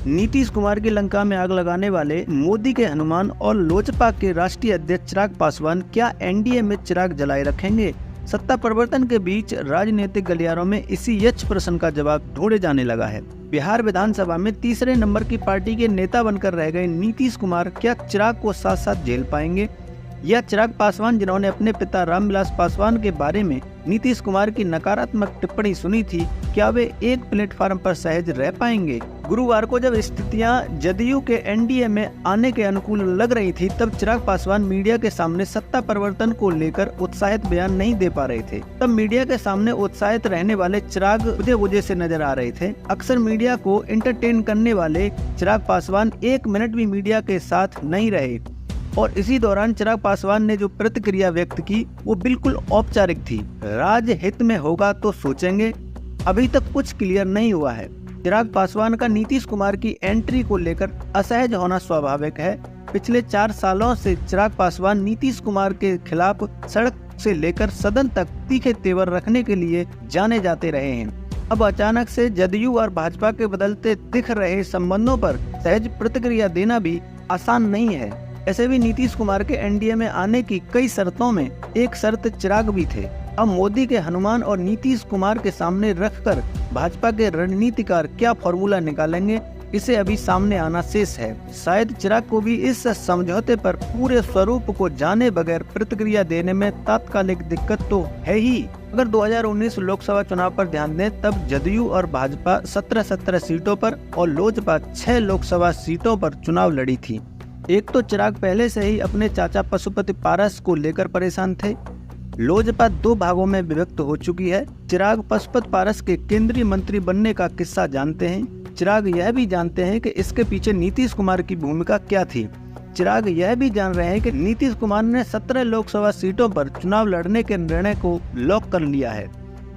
नीतीश कुमार की लंका में आग लगाने वाले मोदी के हनुमान और लोजपा के राष्ट्रीय अध्यक्ष चिराग पासवान क्या एनडीए में चिराग जलाए रखेंगे? सत्ता परिवर्तन के बीच राजनीतिक गलियारों में इसी यक्ष प्रश्न का जवाब ढूंढे जाने लगा है। बिहार विधानसभा में तीसरे नंबर की पार्टी के नेता बनकर रह गए नीतीश कुमार क्या चिराग को साथ साथ झेल पाएंगे, या चिराग पासवान जिन्होंने अपने पिता रामविलास पासवान के बारे में नीतीश कुमार की नकारात्मक टिप्पणी सुनी थी, क्या वे एक प्लेटफार्म पर सहज रह पाएंगे? गुरुवार को जब स्थितियां जदयू के एनडीए में आने के अनुकूल लग रही थी, तब चिराग पासवान मीडिया के सामने सत्ता परिवर्तन को लेकर उत्साहित बयान नहीं दे पा रहे थे। तब मीडिया के सामने उत्साहित रहने वाले चिराग बुझे से नजर आ रहे थे। अक्सर मीडिया को एंटरटेन करने वाले चिराग पासवान एक मिनट भी मीडिया के साथ नहीं रहे और इसी दौरान चिराग पासवान ने जो प्रतिक्रिया व्यक्त की वो बिल्कुल औपचारिक थी। राज्य हित में होगा तो सोचेंगे, अभी तक कुछ क्लियर नहीं हुआ है। चिराग पासवान का नीतीश कुमार की एंट्री को लेकर असहज होना स्वाभाविक है। पिछले 4 सालों से चिराग पासवान नीतीश कुमार के खिलाफ सड़क से लेकर सदन तक तीखे तेवर रखने के लिए जाने जाते रहे हैं। अब अचानक से जदयू और भाजपा के बदलते दिख रहे संबंधों पर सहज प्रतिक्रिया देना भी आसान नहीं है। ऐसे भी नीतीश कुमार के एनडीए में आने की कई शर्तों में एक शर्त चिराग भी थे। अब मोदी के हनुमान और नीतीश कुमार के सामने रखकर भाजपा के रणनीतिकार क्या फॉर्मूला निकालेंगे, इसे अभी सामने आना शेष है। शायद चिराग को भी इस समझौते पर पूरे स्वरूप को जाने बगैर प्रतिक्रिया देने में तात्कालिक दिक्कत तो है ही। अगर 2019 लोकसभा चुनाव पर ध्यान दें, तब जदयू और भाजपा 17 सीटों पर और लोजपा 6 लोकसभा सीटों पर चुनाव लड़ी थी। एक तो चिराग पहले से ही अपने चाचा पशुपति पारस को लेकर परेशान थे। लोजपा 2 भागों में विभक्त हो चुकी है। चिराग पशुपति पारस के केंद्रीय मंत्री बनने का किस्सा जानते हैं। चिराग यह भी जानते हैं कि इसके पीछे नीतीश कुमार की भूमिका क्या थी। चिराग यह भी जान रहे हैं कि नीतीश कुमार ने 17 लोकसभा सीटों पर चुनाव लड़ने के निर्णय को लॉक कर लिया है।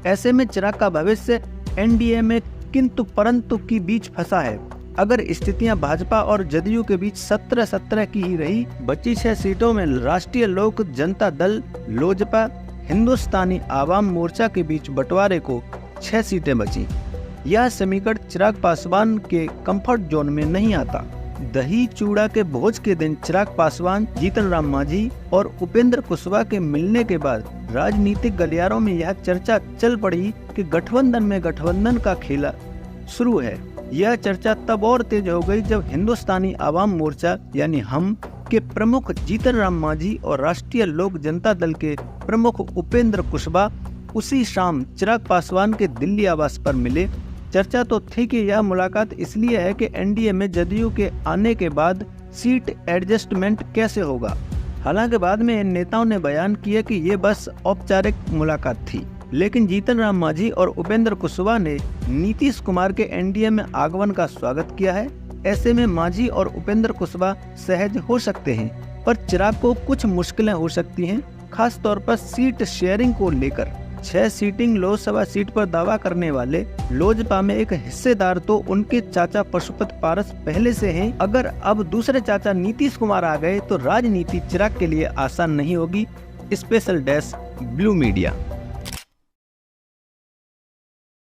ऐसे में चिराग का भविष्य एनडीए में किंतु परंतु के बीच फंसा है। अगर स्थितियां भाजपा और जदयू के बीच 17 की ही रही, बची 6 सीटों में राष्ट्रीय लोक जनता दल, लोजपा, हिंदुस्तानी आवाम मोर्चा के बीच बंटवारे को 6 सीटें बची। यह समीकरण चिराग पासवान के कंफर्ट जोन में नहीं आता। दही चूड़ा के भोज के दिन चिराग पासवान, जीतन राम मांझी और उपेंद्र कुशवाहा के मिलने के बाद राजनीतिक गलियारों में यह चर्चा चल पड़ी कि गठबंधन में गठबंधन का खेला शुरू है। यह चर्चा तब और तेज हो गई जब हिंदुस्तानी आवाम मोर्चा यानी हम के प्रमुख जीतन राम मांझी और राष्ट्रीय लोक जनता दल के प्रमुख उपेंद्र कुशवाहा उसी शाम चिराग पासवान के दिल्ली आवास पर मिले। चर्चा तो थी कि यह मुलाकात इसलिए है कि एनडीए में जदयू के आने के बाद सीट एडजस्टमेंट कैसे होगा। हालांकि बाद में इन नेताओं ने बयान किया कि ये बस औपचारिक मुलाकात थी। लेकिन जीतन राम मांझी और उपेंद्र कुशवाहा ने नीतीश कुमार के एनडीए में आगमन का स्वागत किया है। ऐसे में मांझी और उपेंद्र कुशवाहा सहज हो सकते हैं, पर चिराग को कुछ मुश्किलें हो सकती हैं, खास तौर पर सीट शेयरिंग को लेकर। 6 सीटिंग लोकसभा सीट पर दावा करने वाले लोजपा में एक हिस्सेदार तो उनके चाचा पशुपति पारस पहले से हैं। अगर अब दूसरे चाचा नीतीश कुमार आ गए तो राजनीति चिराग के लिए आसान नहीं होगी। Special desk blue media.